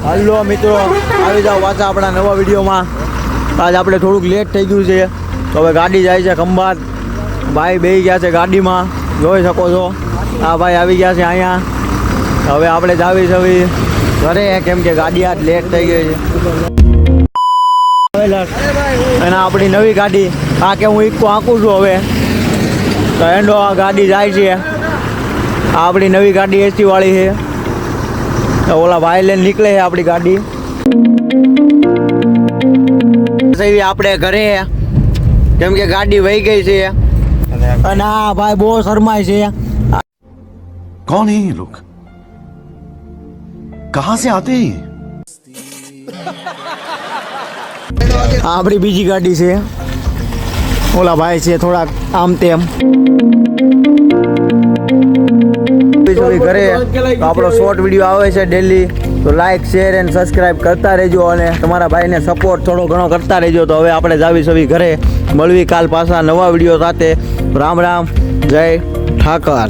હાલો મિત્રો, આવી જાઓ પાછા આપણા નવા વિડીયોમાં. આજ આપણે થોડુંક લેટ થઈ ગયું છે, તો હવે ગાડી જાય છે ખંભાત. ભાઈ બેસી ગયા છે ગાડીમાં, જોઈ શકો છો. આ ભાઈ આવી ગયા છે અહીંયા. હવે આપણે જાવી છવી ઘરે, કેમ કે ગાડી આજ લેટ થઈ ગઈ છે. અને આપણી નવી ગાડી આ કે હું ઇક્કો આંકું છું હવે તો એન્ડો આ ગાડી જાય છે. આ આપણી નવી ગાડી એસી વાળી છે. ઓલા ભાઈ લઈને નીકળે છે આપણી ગાડી. આપણે ઘરે કેમ કે ગાડી વહી ગઈ છે. અને આ ભાઈ બહુ શરમાય છે. कौन है ये लोग? कहां से आते हैं? આપણી બીજી ગાડી છે. ઓલા ભાઈ છે થોડાક આમ તેમ. ઘરે આપણો શોર્ટ વિડીયો આવે છે ડેલી, તો લાઈક શેર એન્ડ સબસ્ક્રાઇબ કરતા રહેજો અને તમારા ભાઈને સપોર્ટ થોડો ઘણો કરતા રહેજો. તો હવે આપણે જાવી સવી ઘરે, મળવી કાલ પાછા નવા વિડીયો સાથે. રામ રામ, જય ઠાકર.